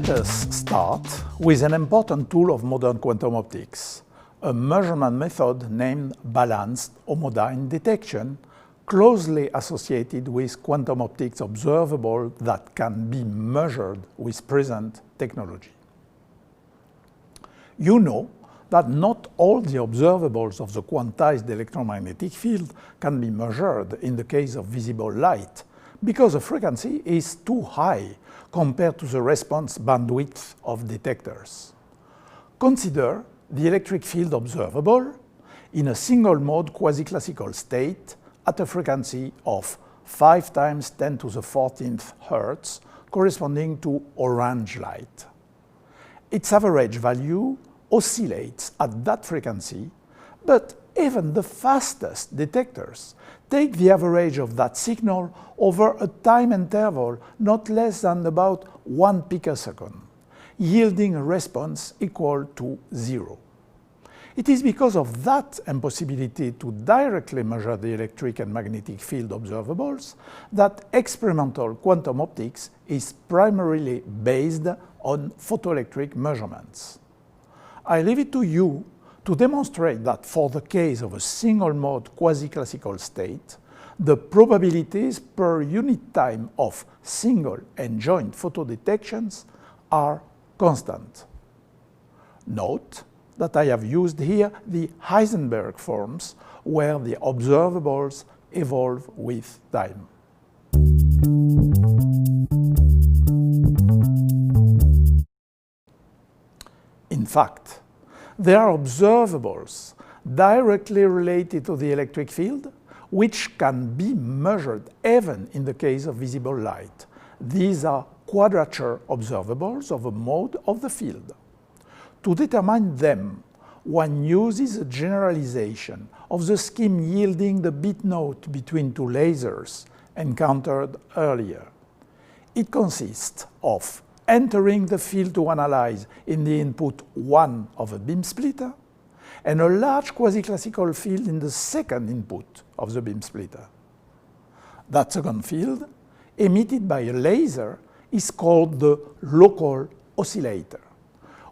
Let us start with an important tool of modern quantum optics, a measurement method named balanced homodyne detection, closely associated with quantum optics observables that can be measured with present technology. You know that not all the observables of the quantized electromagnetic field can be measured in the case of visible light, because the frequency is too high compared to the response bandwidth of detectors. Consider the electric field observable in a single-mode quasi-classical state at a frequency of 5 times 10 to the 14th Hertz, corresponding to orange light. Its average value oscillates at that frequency, but even the fastest detectors take the average of that signal over a time interval not less than about 1 picosecond, yielding a response equal to 0. It is because of that impossibility to directly measure the electric and magnetic field observables that experimental quantum optics is primarily based on photoelectric measurements. I leave it to you to demonstrate that for the case of a single-mode quasi-classical state, the probabilities per unit time of single and joint photodetections are constant. Note that I have used here the Heisenberg forms where the observables evolve with time. In fact, there are observables directly related to the electric field which can be measured even in the case of visible light. These are quadrature observables of a mode of the field. To determine them, one uses a generalization of the scheme yielding the bit note between two lasers encountered earlier. It consists of entering the field to analyze in the input 1 of a beam splitter, and a large quasi-classical field in the second input of the beam splitter. That second field, emitted by a laser, is called the local oscillator.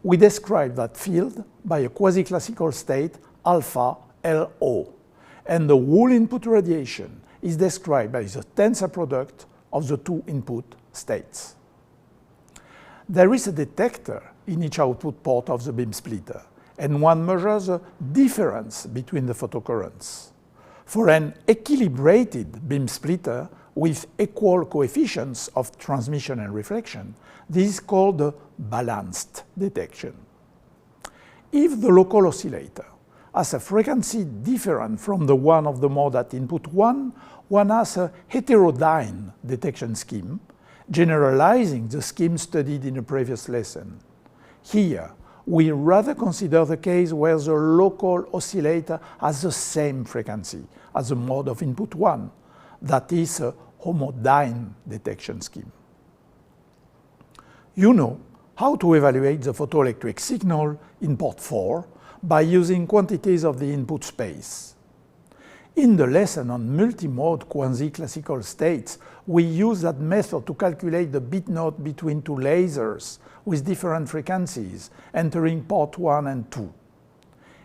We describe that field by a quasi-classical state alpha LO, and the whole input radiation is described by the tensor product of the two input states. There is a detector in each output port of the beam splitter, and one measures the difference between the photocurrents. For an equilibrated beam splitter with equal coefficients of transmission and reflection, this is called the balanced detection. If the local oscillator has a frequency different from the one of the mode at input 1, one has a heterodyne detection scheme, generalizing the scheme studied in a previous lesson. Here, we rather consider the case where the local oscillator has the same frequency as the mode of input 1, that is a homodyne detection scheme. You know how to evaluate the photoelectric signal in port 4 by using quantities of the input space. In the lesson on multimode quasi-classical states, we use that method to calculate the bit note between two lasers with different frequencies entering port 1 and 2.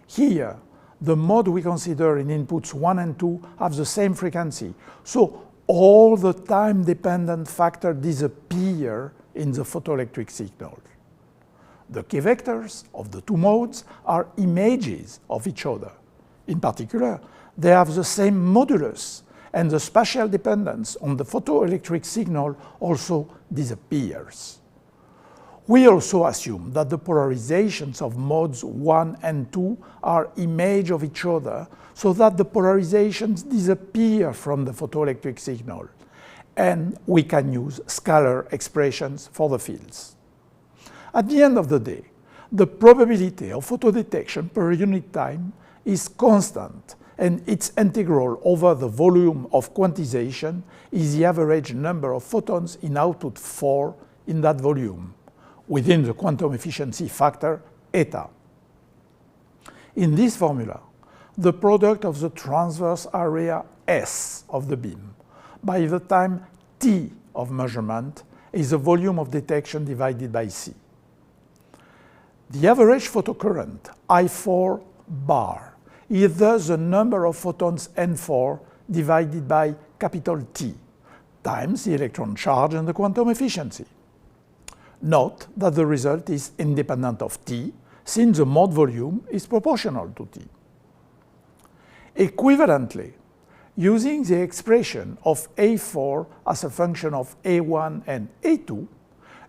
Here, the mode we consider in inputs 1 and 2 have the same frequency, so all the time-dependent factors disappear in the photoelectric signal. The key vectors of the two modes are images of each other. In particular, they have the same modulus, and the spatial dependence on the photoelectric signal also disappears. We also assume that the polarizations of modes 1 and 2 are images of each other, so that the polarizations disappear from the photoelectric signal, and we can use scalar expressions for the fields. At the end of the day, the probability of photodetection per unit time is constant, and its integral over the volume of quantization is the average number of photons in output 4 in that volume, within the quantum efficiency factor eta. In this formula, the product of the transverse area S of the beam by the time t of measurement is the volume of detection divided by C. The average photocurrent, I4 bar, is thus the number of photons N4 divided by capital T times the electron charge and the quantum efficiency. Note that the result is independent of T, since the mode volume is proportional to T. Equivalently, using the expression of A4 as a function of A1 and A2,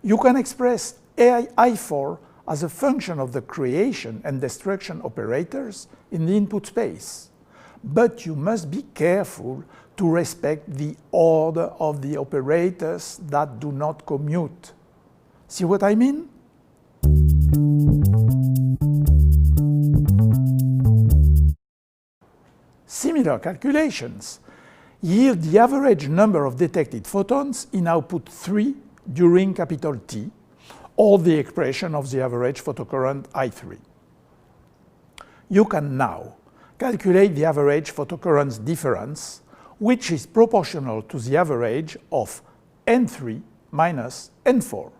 you can express I4 as a function of the creation and destruction operators in the input space. But you must be careful to respect the order of the operators that do not commute. See what I mean? Similar calculations yield the average number of detected photons in output 3 during capital T, or the expression of the average photocurrent I3. You can now calculate the average photocurrents difference, which is proportional to the average of N3 minus N4.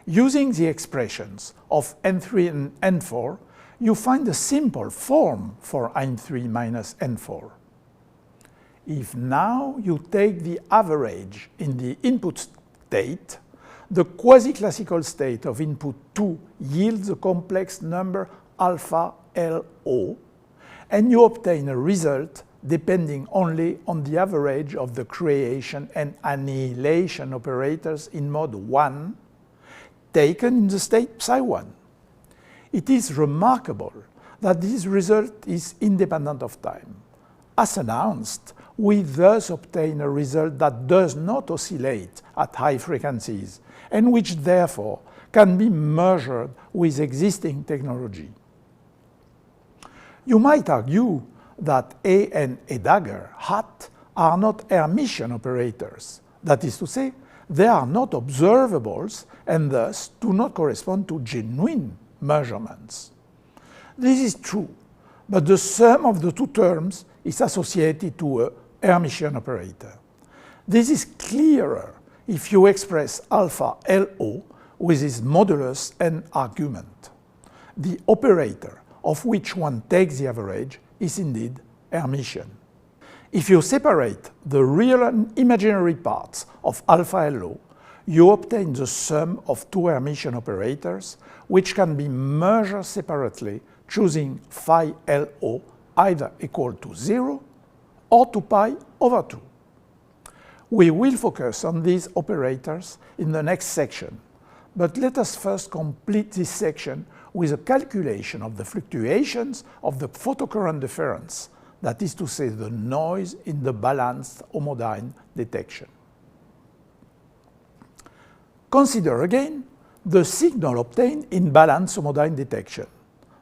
Using the expressions of N3 and N4, you find a simple form for N3 minus N4. If now you take the average in the input state, the quasi-classical state of input 2 yields a complex number alpha LO, and you obtain a result depending only on the average of the creation and annihilation operators in mode 1 taken in the state psi1. It is remarkable that this result is independent of time. As announced, we thus obtain a result that does not oscillate at high frequencies and which therefore can be measured with existing technology. You might argue that A and A dagger hat are not Hermitian operators. That is to say, they are not observables and thus do not correspond to genuine measurements. This is true, but the sum of the two terms is associated to a Hermitian operator. This is clearer if you express alpha LO with its modulus and argument. The operator of which one takes the average is indeed Hermitian. If you separate the real and imaginary parts of alpha LO, you obtain the sum of two Hermitian operators, which can be measured separately, choosing phi LO either equal to 0 or to pi over 2. We will focus on these operators in the next section, but let us first complete this section with a calculation of the fluctuations of the photocurrent difference, that is to say, the noise in the balanced homodyne detection. Consider again the signal obtained in balanced homodyne detection,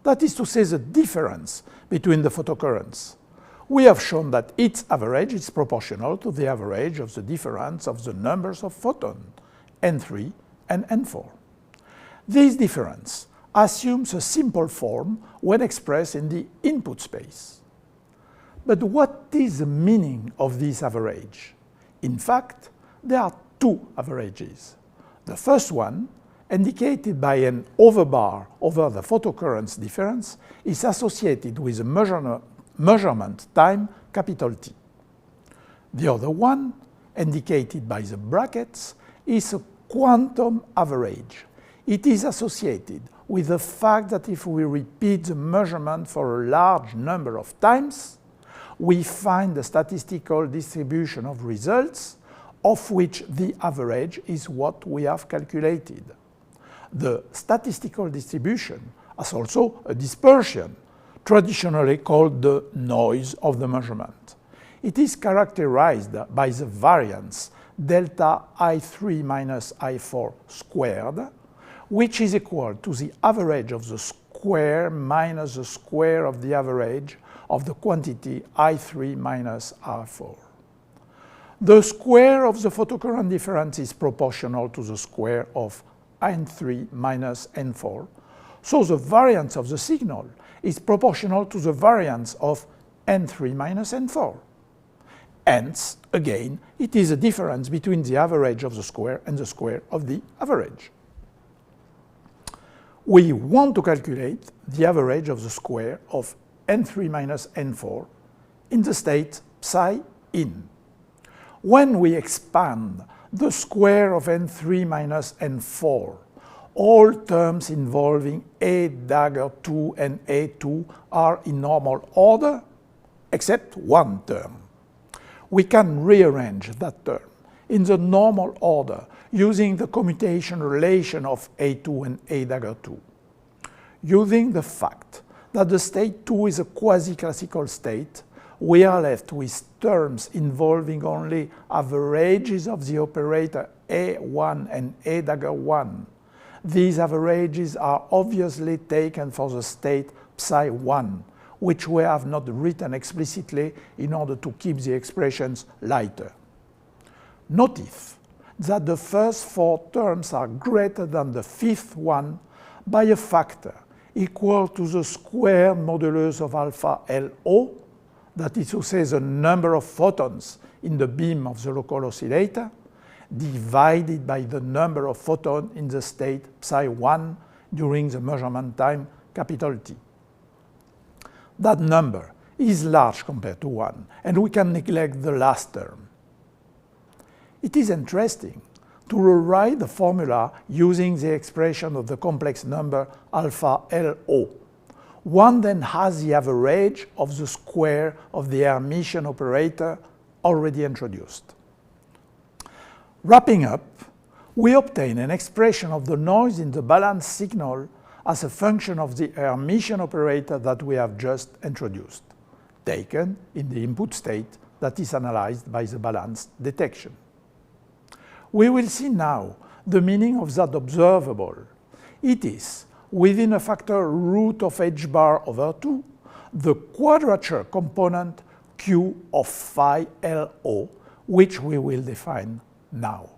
that is to say, the difference between the photocurrents. We have shown that its average is proportional to the average of the difference of the numbers of photons, N3 and N4. This difference assumes a simple form when expressed in the input space. But what is the meaning of this average? In fact, there are two averages. The first one, indicated by an overbar over the photocurrents difference, is associated with a measurement time capital T. The other one, indicated by the brackets, is a quantum average. It is associated with the fact that if we repeat the measurement for a large number of times, we find a statistical distribution of results, of which the average is what we have calculated. The statistical distribution has also a dispersion, traditionally called the noise of the measurement. It is characterized by the variance delta I3 minus I4 squared, which is equal to the average of the square minus the square of the average of the quantity I3 minus I4. The square of the photocurrent difference is proportional to the square of N3 minus N4, so the variance of the signal is proportional to the variance of N3 minus N4. Hence, again, it is a difference between the average of the square and the square of the average. We want to calculate the average of the square of n3 minus n4 in the state psi in. When we expand the square of n3 minus n4, all terms involving a dagger 2 and a2 are in normal order, except one term. We can rearrange that term in the normal order using the commutation relation of a2 and a dagger 2. Using the fact that the state 2 is a quasi-classical state, we are left with terms involving only averages of the operator a1 and a dagger 1. These averages are obviously taken for the state psi 1, which we have not written explicitly in order to keep the expressions lighter. Notice that the first four terms are greater than the fifth one by a factor equal to the square modulus of alpha LO, that is to say the number of photons in the beam of the local oscillator, divided by the number of photons in the state psi 1 during the measurement time capital T. That number is large compared to 1, and we can neglect the last term. It is interesting to rewrite the formula using the expression of the complex number alpha LO. One then has the average of the square of the Hermitian operator already introduced. Wrapping up, we obtain an expression of the noise in the balance signal as a function of the Hermitian operator that we have just introduced, taken in the input state that is analyzed by the balanced detection. We will see now the meaning of that observable. It is, within a factor root of h bar over 2, the quadrature component q of phi LO, which we will define now.